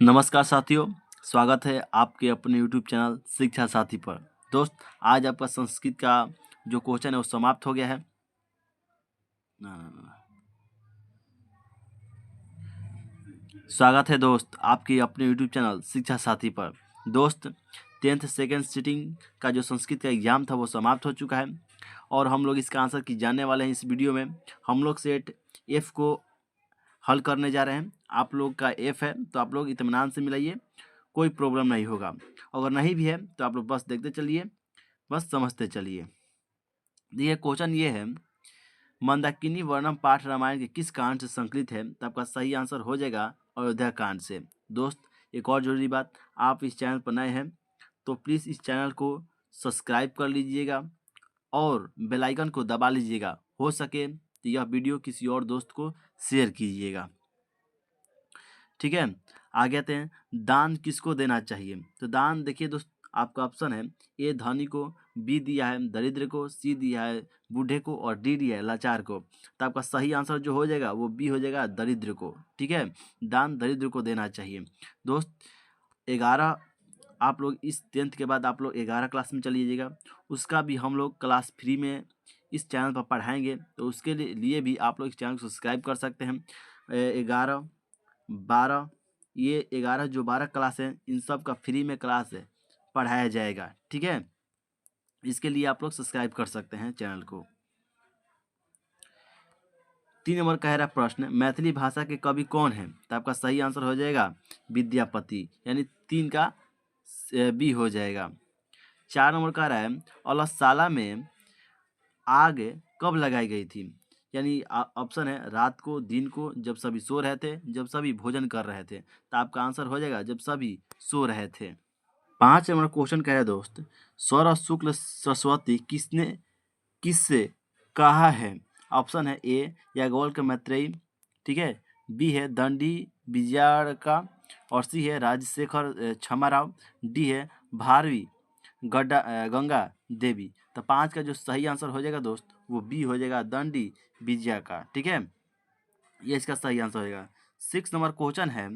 नमस्कार साथियों, स्वागत है आपके अपने YouTube चैनल शिक्षा साथी पर। दोस्त, आज आपका संस्कृत का जो क्वेश्चन है वो समाप्त हो गया है। स्वागत है दोस्त आपके अपने YouTube चैनल शिक्षा साथी पर। दोस्त, 10th सेकेंड सिटिंग का जो संस्कृत का एग्जाम था वो समाप्त हो चुका है और हम लोग इसका आंसर की जानने वाले हैं। इस वीडियो में हम लोग सेट F को हल करने जा रहे हैं। आप लोग का F है तो आप लोग इत्मीनान से मिलाइए, कोई प्रॉब्लम नहीं होगा। अगर नहीं भी है तो आप लोग बस देखते चलिए, बस समझते चलिए। देखिए क्वेश्चन ये है, मंदाकिनी वर्णम पाठ रामायण के किस कांड से संकलित है? तो आपका सही आंसर हो जाएगा अयोध्या कांड से। दोस्त, एक और जरूरी बात, आप इस चैनल पर नए हैं तो प्लीज़ इस चैनल को सब्सक्राइब कर लीजिएगा और बेल आइकन को दबा लीजिएगा। हो सके तो यह वीडियो किसी और दोस्त को शेयर कीजिएगा, ठीक है। आगे आते हैं, दान किसको देना चाहिए? तो दान देखिए दोस्त, आपका ऑप्शन है ए धनी को, बी दिया है दरिद्र को, सी दिया है बूढ़े को और डी दिया है लाचार को। तो आपका सही आंसर जो हो जाएगा वो बी हो जाएगा, दरिद्र को, ठीक है। दान दरिद्र को देना चाहिए। दोस्त, 11 आप लोग इस 10th के बाद आप लोग 11 क्लास में चली जाइएगा, उसका भी हम लोग क्लास फ्री में इस चैनल पर पढ़ाएंगे। तो उसके लिए भी आप लोग इस चैनल को सब्सक्राइब कर सकते हैं। 11 12 ये 11 जो 12 क्लास है इन सब का फ्री में क्लास है पढ़ाया जाएगा, ठीक है। इसके लिए आप लोग सब्सक्राइब कर सकते हैं चैनल को। 3 नंबर कह रहा प्रश्न, मैथिली भाषा के कवि कौन है? तो आपका सही आंसर हो जाएगा विद्यापति, यानी 3 का बी हो जाएगा। 4 नंबर कह रहा है, अलसाला में आग कब लगाई गई थी? यानी ऑप्शन है रात को, दिन को, जब सभी सो रहे थे, जब सभी भोजन कर रहे थे। तो आपका आंसर हो जाएगा जब सभी सो रहे थे। 5 नंबर क्वेश्चन कह रहे दोस्त, सौर शुक्ल सरस्वती किसने किससे कहा है? ऑप्शन है ए याज्ञवल्क्य मैत्रेयी, ठीक है, बी है दंडी विजयारका और सी है राजशेखर छमाराव, डी है भारवी गंगा देवी। तो 5 का जो सही आंसर हो जाएगा दोस्त वो बी हो जाएगा, दंडी विजया का, ठीक है। ये इसका सही आंसर हो जाएगा। 6 नंबर क्वेश्चन है,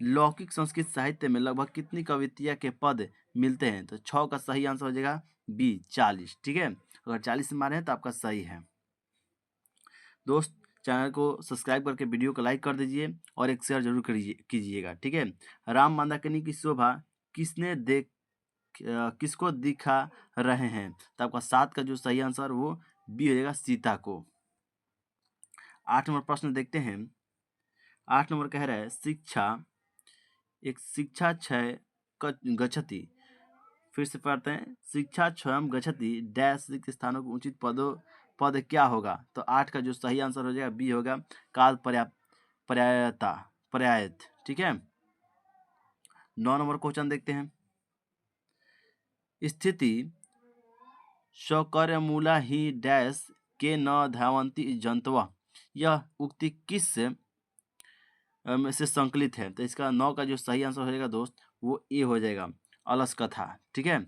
लौकिक संस्कृत साहित्य में लगभग कितनी कविताएं के पद मिलते हैं? तो 6 का सही आंसर हो जाएगा बी 40, ठीक है। अगर 40 से मारे हैं तो आपका सही है। दोस्त, चैनल को सब्सक्राइब करके वीडियो को लाइक कर दीजिए और एक शेयर जरूर कीजिएगा, ठीक है। राम मंदाकिनी की शोभा किसको दिखा रहे हैं? तो आपका 7 का जो सही आंसर वो बी हो जाएगा, सीता को। 8 नंबर प्रश्न देखते हैं। 8 नंबर कह रहा है, शिक्षा क्षय गच्छति। फिर से पढ़ते हैं, शिक्षा क्षयम गच्छति डैश रिक्त स्थानों को उचित पद क्या होगा? तो 8 का जो सही आंसर हो जाएगा बी होगा, काल पर्यायत, ठीक है। 9 नंबर क्वेश्चन देखते हैं, स्थिति शौकर्यमूला ही डैश के न धावंती जंतवा। यह उक्ति किस से संकलित है? तो इसका 9 का जो सही आंसर हो जाएगा दोस्त वो ए हो जाएगा, अलस कथा, ठीक है।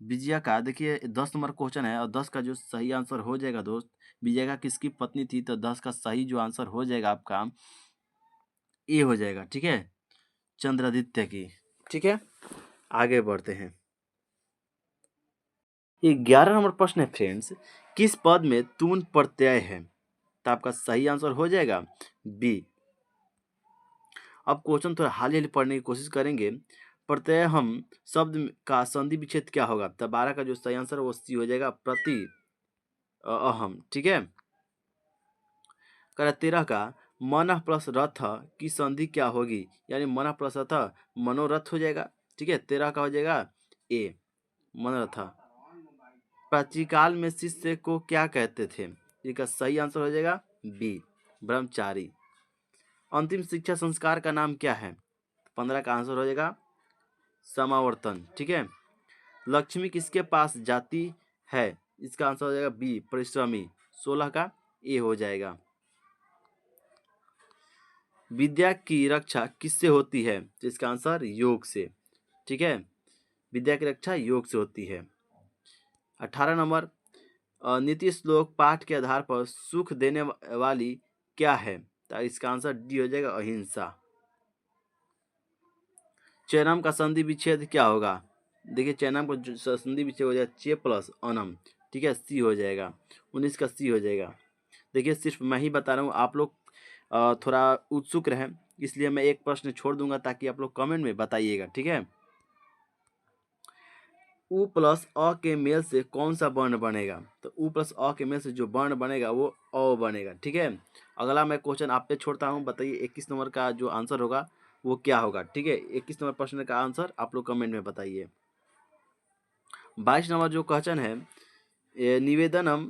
विजया का देखिए 10 नंबर क्वेश्चन है और 10 का जो सही आंसर हो जाएगा दोस्त, विजया का किसकी पत्नी थी? तो 10 का सही जो आंसर हो जाएगा आपका ए हो जाएगा, ठीक है, चंद्रादित्य की, ठीक है। आगे बढ़ते हैं। ये 11 नंबर प्रश्न है फ्रेंड्स, किस पद में तून प्रत्यय है? तो आपका सही आंसर हो जाएगा बी। अब क्वेश्चन थोड़ा हाल ही पढ़ने की कोशिश करेंगे। प्रत्यय हम शब्द का संधि विच्छेद क्या होगा? तो 12 का जो सही आंसर है वो सी हो जाएगा, प्रति अहम, ठीक है। 13 का मन प्लस रथ की संधि क्या होगी? यानी मन प्लस रथ मनोरथ हो जाएगा, ठीक है। 13 का हो जाएगा ए, मनोरथ। प्राचीनकाल में शिष्य को क्या कहते थे? इसका सही आंसर हो जाएगा बी, ब्रह्मचारी। अंतिम शिक्षा संस्कार का नाम क्या है? 15 का आंसर हो जाएगा समावर्तन, ठीक है। लक्ष्मी किसके पास जाती है? इसका आंसर हो जाएगा बी, परिश्रमी। 16 का ए हो जाएगा। विद्या की रक्षा किससे होती है? तो इसका आंसर योग से, ठीक है। विद्या की रक्षा योग से होती है। 18 नंबर, नीति श्लोक पाठ के आधार पर सुख देने वाली क्या है? तो इसका आंसर डी हो जाएगा अहिंसा। चैनम का संधि विच्छेद क्या होगा? देखिए चैनम का संधि विच्छेद हो जाएगा चे प्लस अनम, ठीक है, सी हो जाएगा, 19 का सी हो जाएगा। देखिए सिर्फ मैं ही बता रहा हूँ, आप लोग थोड़ा उत्सुक रहें, इसलिए मैं एक प्रश्न छोड़ दूंगा ताकि आप लोग कमेंट में बताइएगा, ठीक है। उ प्लस अ के मेल से कौन सा वर्ण बनेगा? तो उ प्लस अ के मेल से जो वर्ण बनेगा वो अ बनेगा, ठीक है। अगला मैं क्वेश्चन आप पे छोड़ता हूँ, बताइए 21 नंबर का जो आंसर होगा वो क्या होगा, ठीक है। 21 नंबर प्रश्न का आंसर आप लोग कमेंट में बताइए। 22 नंबर जो क्वेश्चन है, निवेदनम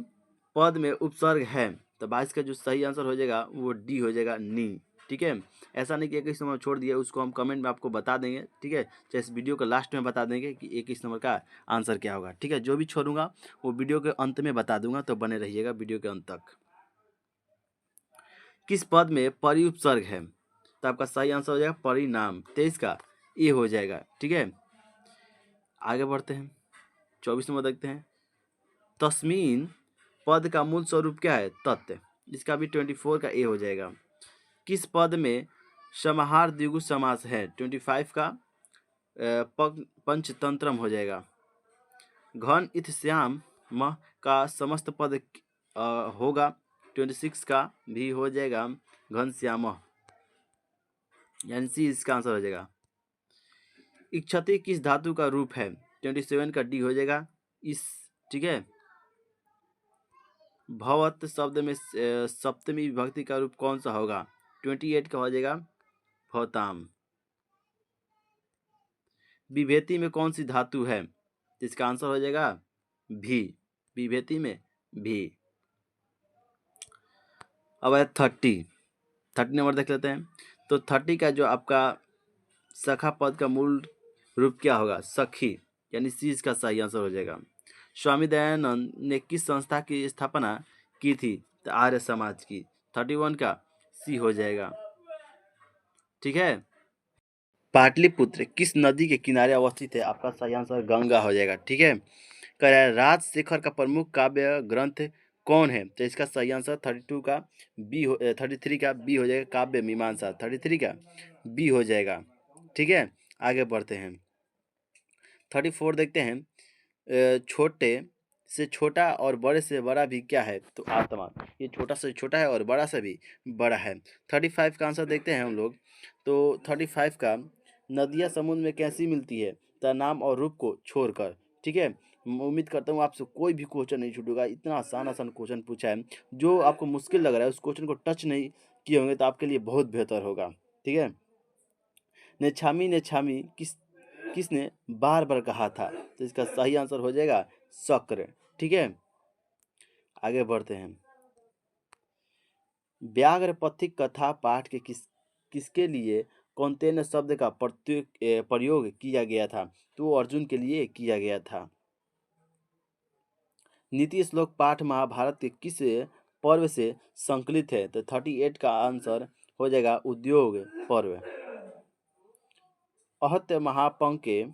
पद में उपसर्ग है, तो 22 का जो सही आंसर हो जाएगा वो डी हो जाएगा नी, ठीक है। ऐसा नहीं कि 21 नंबर छोड़ दिया, उसको हम कमेंट में आपको बता देंगे, ठीक है, चाहे इस वीडियो के लास्ट में बता देंगे कि 21 नंबर का आंसर क्या होगा, ठीक है। जो भी छोड़ूंगा वो वीडियो के अंत में बता दूंगा, तो बने रहिएगा वीडियो के अंत तक। किस पद में परि उपसर्ग है? तो आपका सही आंसर हो जाएगा परिणाम, 23 का ए हो जाएगा, ठीक है। आगे बढ़ते हैं, 24 नंबर देखते हैं। तस्मीन पद का मूल स्वरूप क्या है? तत्व, इसका भी 24 का ए हो जाएगा। किस पद में समाहार द्विगु समास है? 25 का पंचतंत्रम हो जाएगा। घन इत श्याम म का समस्त पद होगा, 26 का भी हो जाएगा घन श्याम, यानी सी इसका आंसर हो जाएगा। इक्षति किस धातु का रूप है? 27 का डी हो जाएगा इस, ठीक है। भवत शब्द में सप्तमी विभक्ति का रूप कौन सा होगा? 28 का हो जाएगा भवताम। विभेति में कौन सी धातु है? इसका आंसर हो जाएगा भी, विभेति में भी। अब है 30 नंबर देख लेते हैं। तो 30 का जो आपका सखा पद का मूल रूप क्या होगा? सखी, यानी सी इसका सही आंसर हो जाएगा। स्वामी दयानंद ने किस संस्था की स्थापना की थी? तो आर्य समाज की, 31 का सी हो जाएगा, ठीक है। पाटलिपुत्र किस नदी के किनारे अवस्थित है? आपका सही आंसर गंगा हो जाएगा, ठीक है। कह रहा है राजशेखर का प्रमुख काव्य ग्रंथ कौन है? तो इसका सही आंसर 32 का बी हो 33 का बी हो जाएगा, काव्य मीमांसा, 33 का बी हो जाएगा, ठीक है। आगे बढ़ते हैं, 34 देखते हैं। छोटे से छोटा और बड़े से बड़ा भी क्या है? तो आत्मा, ये छोटा से छोटा है और बड़ा से भी बड़ा है। 35 का आंसर देखते हैं हम लोग। तो 35 का नदियाँ समुद्र में कैसी मिलती है? तो नाम और रूप को छोड़कर, ठीक है। उम्मीद करता हूँ आपसे कोई भी क्वेश्चन नहीं छूटेगा, इतना आसान आसान क्वेश्चन पूछा है। जो आपको मुश्किल लग रहा है उस क्वेश्चन को टच नहीं किए होंगे तो आपके लिए बहुत बेहतर होगा, ठीक है। नेछामी नेछामी किसने बार बार कहा था? तो इसका सही आंसर हो जाएगा शक्र, ठीक है। आगे बढ़ते हैं, व्याघ्र पथिक कथा पाठ के किसके लिए कौंतेय शब्द का प्रयोग किया गया था? तो अर्जुन के लिए किया गया था। नीति श्लोक पाठ महाभारत के किस पर्व से संकलित है? तो 38 का आंसर हो जाएगा उद्योग पर्व। अहत्य महापंक के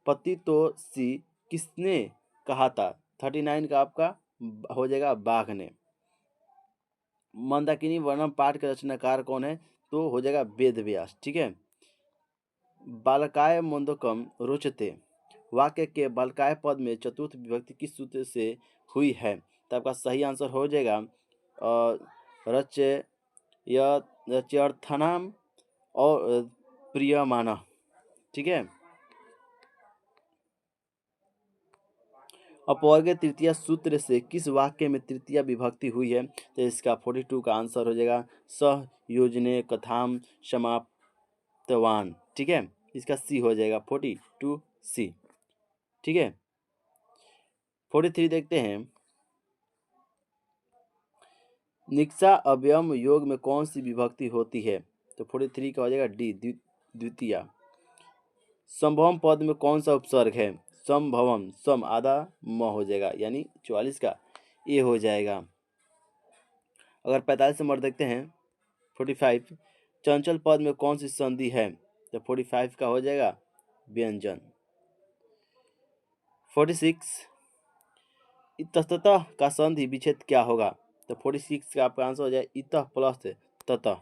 पति तो सी किसने कहा था? 39 का आपका हो जाएगा बाघ ने। मंदाकिनी वर्णम पाठ के रचनाकार कौन है? तो हो जाएगा वेद व्यास, ठीक है। बालकाय मोदकम रोचते वाक्य के बालकाय पद में चतुर्थ विभक्ति किस सूत्र से हुई है? तो आपका सही आंसर हो जाएगा रच्यर्थनाम और प्रियमाना, ठीक है। अपवर्ग तृतीया सूत्र से किस वाक्य में तृतीया विभक्ति हुई है? तो इसका 42 का आंसर हो जाएगा सह योजने कथाम समाप्तवान, ठीक है। इसका सी हो जाएगा 42 सी, ठीक है। 43 देखते हैं, निक्सा अव्ययम योग में कौन सी विभक्ति होती है? तो 43 का हो जाएगा डी द्वितीया। संभवम पद में कौन सा उपसर्ग है? संभवम, सम आधा म हो जाएगा, यानी 44 का ए हो जाएगा। अगर 45 नंबर देखते हैं, 45 चंचल पद में कौन सी संधि है? तो 45 का हो जाएगा व्यंजन। 46 इतस्ततः का संधि विच्छेद क्या होगा? तो 46 का आपका आंसर हो जाए इतः प्लस ततः।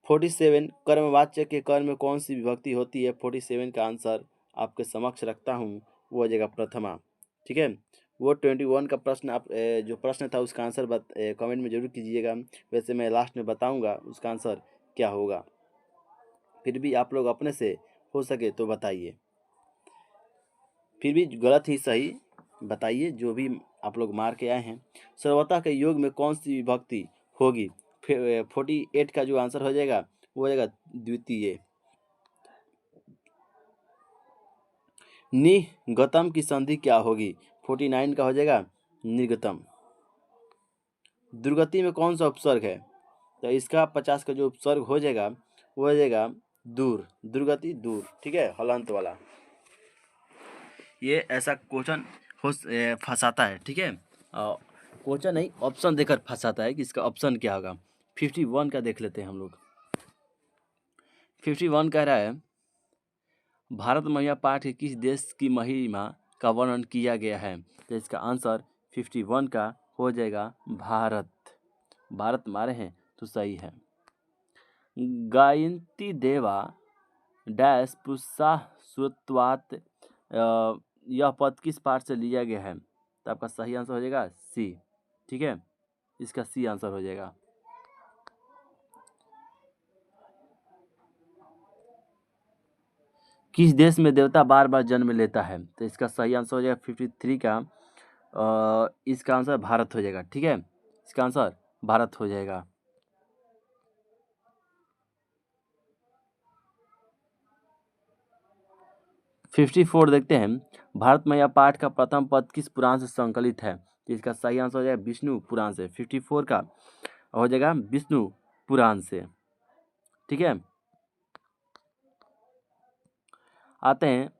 47 कर्मवाच्य के कर्म में कौन सी विभक्ति होती है? 47 का आंसर आपके समक्ष रखता हूँ, वो हो जाएगा प्रथमा। ठीक है, वो 21 का प्रश्न आप जो प्रश्न था उसका आंसर कमेंट में जरूर कीजिएगा। वैसे मैं लास्ट में बताऊंगा उसका आंसर क्या होगा, फिर भी आप लोग अपने से हो सके तो बताइए, फिर भी गलत ही सही बताइए जो भी आप लोग मार के आए हैं। सर्वथा के योग में कौन सी विभक्ति होगी? 48 का जो आंसर हो जाएगा वो हो जाएगा द्वितीय। निगतम की संधि क्या होगी? 49 का हो जाएगा निर्गतम। दुर्गति में कौन सा उपसर्ग है? तो इसका 50 का जो उपसर्ग हो जाएगा वो हो जाएगा दूर, दुर्गति दूर। ठीक है, हलंत वाला। ये ऐसा क्वेश्चन फंसाता है। ठीक है, क्वेश्चन नहीं ऑप्शन देकर फंसाता है कि इसका ऑप्शन क्या होगा। 51 का देख लेते हैं हम लोग। 51 कह रहा है भारत महिमा पाठ के किस देश की महिमा का वर्णन किया गया है? तो इसका आंसर 51 का हो जाएगा भारत। भारत मारे हैं तो सही है। गायंती देवा डैश पुस्सा श्रुत्वात यह पद किस पाठ से लिया गया है? तो आपका सही आंसर हो जाएगा सी। ठीक है, इसका सी आंसर हो जाएगा। किस देश में देवता बार बार जन्म लेता है? तो इसका सही आंसर हो जाएगा 53 का इसका आंसर भारत हो जाएगा। ठीक है, इसका आंसर भारत हो जाएगा। फिफ्टी 54 देखते हैं भारत में यह पाठ का प्रथम पद किस पुराण से संकलित है? तो इसका सही आंसर हो जाएगा विष्णु पुराण से। 54 का हो जाएगा विष्णु पुराण से। ठीक है, आते हैं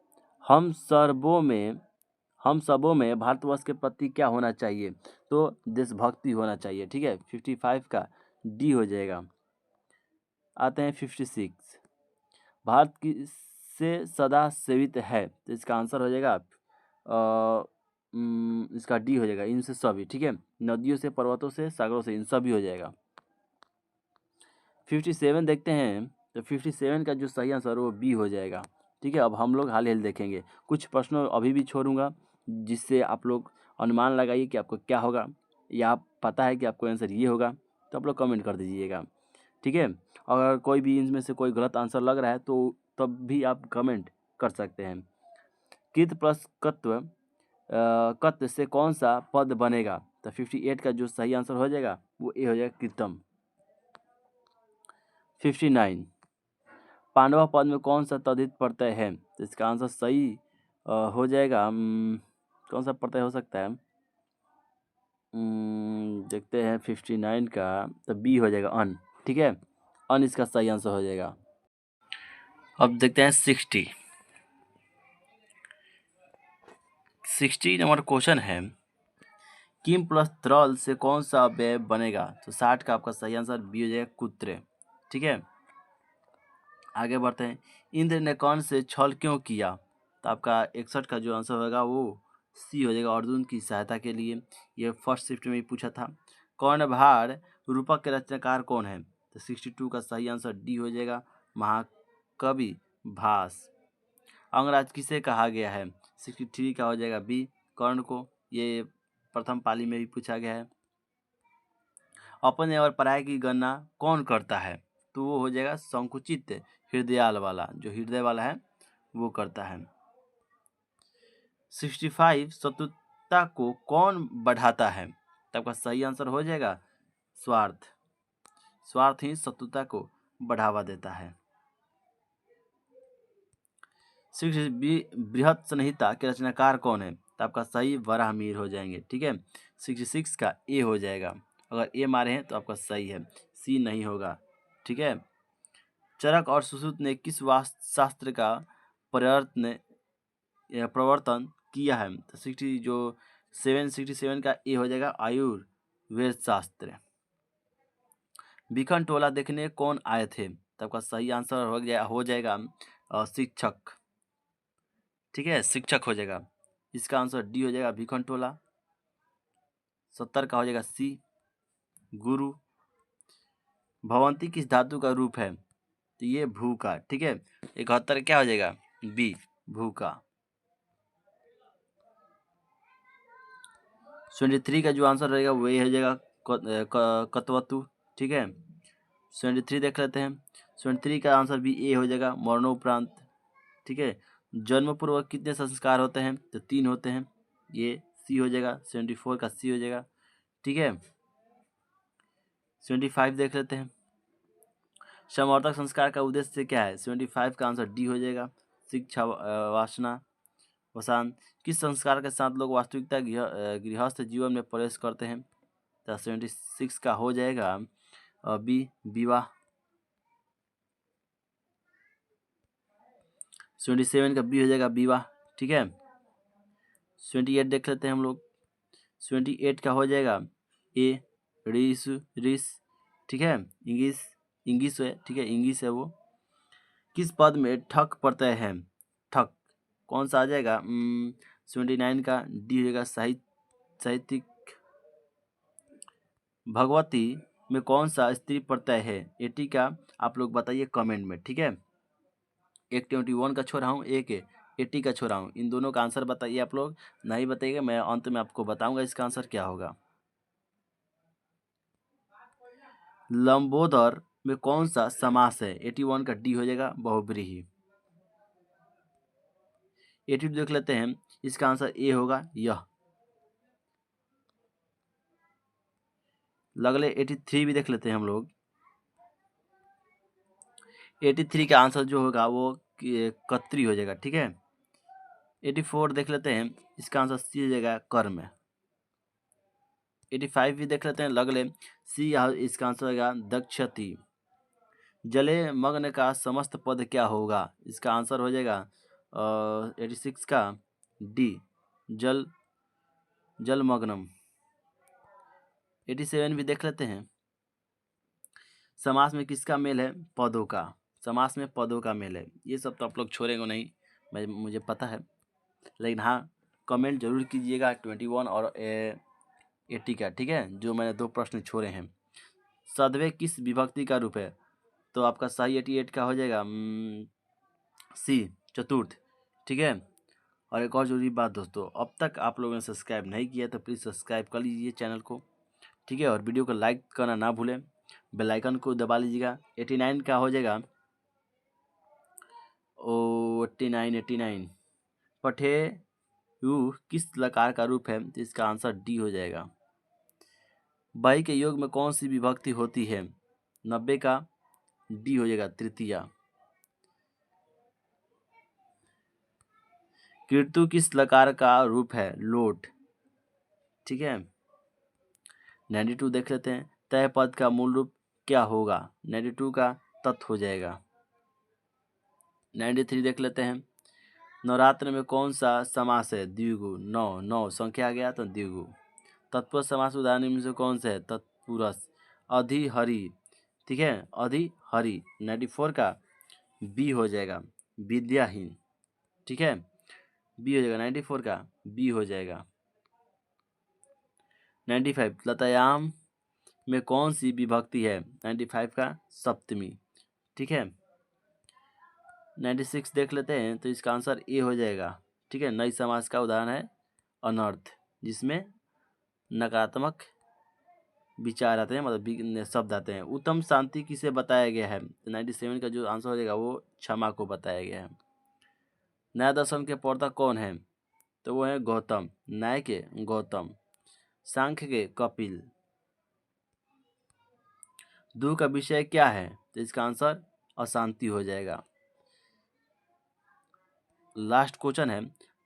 हम सबों में भारतवर्ष के प्रति क्या होना चाहिए? तो देशभक्ति होना चाहिए। ठीक है, 55 का डी हो जाएगा। आते हैं 56 भारत की से सदा सेवित है? तो इसका आंसर हो जाएगा इसका डी हो जाएगा इनसे सभी। ठीक है, नदियों से, पर्वतों से, सागरों से, इन सभी हो जाएगा। 57 देखते हैं तो 57 का जो सही आंसर वो बी हो जाएगा। ठीक है, अब हम लोग हाल ही देखेंगे, कुछ प्रश्नों अभी भी छोड़ूंगा जिससे आप लोग अनुमान लगाइए कि आपको क्या होगा, या आप पता है कि आपको आंसर ये होगा तो आप लोग कमेंट कर दीजिएगा। ठीक है, अगर कोई भी इनमें से कोई गलत आंसर लग रहा है तो तब भी आप कमेंट कर सकते हैं। कृत प्लस कत्व कत्व से कौन सा पद बनेगा? तो 58 का जो सही आंसर हो जाएगा वो ए हो जाएगा कृतम। 59 पांडवा पद में कौन सा तद्धित प्रत्यय है? तो इसका आंसर सही हो जाएगा कौन सा प्रत्यय हो सकता है? देखते हैं 59 का, तो बी हो जाएगा अन। ठीक है, अन इसका सही आंसर हो जाएगा। अब देखते हैं 60 नंबर क्वेश्चन है किम प्लस त्रल से कौन सा अव्यय बनेगा? तो 60 का आपका सही आंसर बी हो जाएगा कुत्रे। ठीक है, आगे बढ़ते हैं इंद्र ने कौन से छल क्यों किया? तो आपका 61 का जो आंसर होगा वो सी हो जाएगा अर्जुन की सहायता के लिए। ये फर्स्ट शिफ्ट में ही पूछा था। कर्णभार रूपक के रचनाकार कौन है? तो 62 का सही आंसर डी हो जाएगा महाकवि भास। अंगराज किसे कहा गया है? 63 का हो जाएगा बी कर्ण को। ये प्रथम पाली में भी पूछा गया है। अपने और पराये की गणना कौन करता है? तो वो हो जाएगा संकुचित हृदयाल वाला, जो हृदय वाला है वो करता है। 65 शत्रुता को कौन बढ़ाता है? तो आपका सही आंसर हो जाएगा स्वार्थ। स्वार्थ ही शत्रुता को बढ़ावा देता है। बृहत संहिता के रचनाकार कौन है? तो आपका सही वराहमिहिर हो जाएंगे। ठीक है, 66 का ए हो जाएगा। अगर ए मारे हैं तो आपका सही है, सी नहीं होगा। ठीक है, चरक और सुश्रुत ने किस वास्तुशास्त्र का प्रवर्तन किया है? तो 67 का ए हो जाएगा आयुर्वेद शास्त्र। बिखन टोला देखने कौन आए थे? तो आपका सही आंसर हो जाएगा शिक्षक। ठीक है, शिक्षक हो जाएगा। इसका आंसर डी हो जाएगा बिखन टोला। 70 का हो जाएगा सी गुरु। भवंती किस धातु का रूप है? तो ये भू का। ठीक है, 71 क्या हो जाएगा? बी भू का। 23 का जो आंसर रहेगा वही हो जाएगा कतवतु। ठीक है, 23 देख लेते हैं। 23 का आंसर भी ए हो जाएगा मरणोपरांत। ठीक है, जन्म पूर्व कितने संस्कार होते हैं? तो 3 होते हैं, ये सी हो जाएगा। 74 का सी हो जाएगा। ठीक है, 75 देख लेते हैं। समवर्तक संस्कार का उद्देश्य क्या है? 75 का आंसर डी हो जाएगा शिक्षा वासना वसान। किस संस्कार के साथ लोग वास्तविकता गृहस्थ जीवन में प्रवेश करते हैं? तो 76 का हो जाएगा बी विवाह। 77 का बी हो जाएगा विवाह। ठीक है, 28 देख लेते हैं हम लोग। 28 का हो जाएगा ए रिस रिस। ठीक है, इंग्लिश है। ठीक है, इंग्लिश है वो। किस पद में ठक प्रत्यय है? ठक कौन सा आ जाएगा? 79 का डी हो जाएगा साहित्यिक। भगवती में कौन सा स्त्री प्रत्यय है? 80 का आप लोग बताइए कमेंट में। ठीक है, एक 21 का छोड़ा हूँ, एक 80 का छोड़ा हूँ। इन दोनों का आंसर बताइए आप लोग। नहीं बताइएगा, मैं अंत में आपको बताऊंगा इसका आंसर क्या होगा। लंबोदर में कौन सा समास है? 81 का डी हो जाएगा बहुब्रीहि। 82 देख लेते हैं, इसका आंसर ए होगा यह। अगले 83 भी देख लेते हैं हम लोग। 83 का आंसर जो होगा वो कत्री हो जाएगा। ठीक है, 84 देख लेते हैं, इसका आंसर सी हो जाएगा कर्म। 85 भी देख लेते हैं, अगले सी इसका आंसर होगा दक्षति। जले मग्न का समस्त पद क्या होगा? इसका आंसर हो जाएगा 86 का डी जल जलमग्नम। 87 भी देख लेते हैं। समास में किसका मेल है? पदों का। समास में पदों का मेल है। ये सब तो आप लोग छोड़ेंगे नहीं, मुझे पता है, लेकिन हाँ कमेंट जरूर कीजिएगा 21 और 80 का। ठीक है, जो मैंने 2 प्रश्न छोड़े हैं। सदवे किस विभक्ति का रूप है? तो आपका सही 88 का हो जाएगा सी चतुर्थ। ठीक है, और एक और जरूरी बात दोस्तों, अब तक आप लोगों ने सब्सक्राइब नहीं किया तो प्लीज़ सब्सक्राइब कर लीजिए चैनल को। ठीक है, और वीडियो को लाइक करना ना भूलें, बेल आइकन को दबा लीजिएगा। 89 का हो जाएगा 89 पठे यू किस लकार का रूप है? तो इसका आंसर डी हो जाएगा। बाई के योग में कौन सी विभक्ति होती है? 90 का डी हो जाएगा तृतीया। कीर्तु किस लकार का रूप है? लोट। ठीक है, 92 देख लेते हैं। तय पद का मूल रूप क्या होगा? 92 का तत् हो जाएगा। 93 देख लेते हैं। नवरात्र में कौन सा समास है? द्विगु। 9 संख्या आ गया तो द्विगु। तत्पुरुष समास उदाहरण निम्न से कौन से है? तत्पुरुष। अधिहरि। ठीक है, अधिहरि। 94 का बी हो जाएगा विद्याहीन। ठीक है, बी हो जाएगा 94 का बी हो जाएगा। 95 लतायाम में कौन सी विभक्ति है? 95 का सप्तमी। ठीक है, 96 देख लेते हैं, तो इसका आंसर ए हो जाएगा। ठीक है, नई समास का उदाहरण है अनर्थ, जिसमें नकारात्मक विचार आते हैं, मतलब शब्द आते हैं। उत्तम शांति किसे बताया गया है? 97 का जो आंसर हो जाएगा वो क्षमा को बताया गया है। न्याय दर्शन के प्रवर्तक कौन है? तो वो है गौतम। न्याय के गौतम, सांख्य के कपिल। दू का विषय क्या है? तो इसका आंसर अशांति हो जाएगा। लास्ट क्वेश्चन है,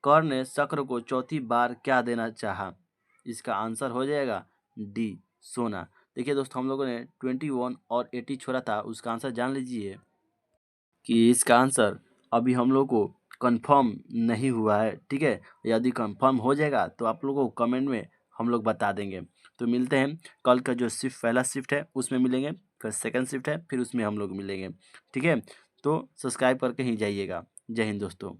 कर्ण ने शक्र को चौथी बार क्या देना चाहा? इसका आंसर हो जाएगा डी सोना। देखिए दोस्तों, हम लोगों ने 21 और 80 छोड़ा था, उसका आंसर जान लीजिए कि इसका आंसर अभी हम लोग को कंफर्म नहीं हुआ है। ठीक है, यदि कंफर्म हो जाएगा तो आप लोगों को कमेंट में हम लोग बता देंगे। तो मिलते हैं कल का जो शिफ्ट पहला शिफ्ट है उसमें मिलेंगे, फिर सेकंड शिफ्ट है फिर उसमें हम लोग मिलेंगे। ठीक है, तो सब्सक्राइब करके ही जाइएगा। जय हिंद दोस्तों।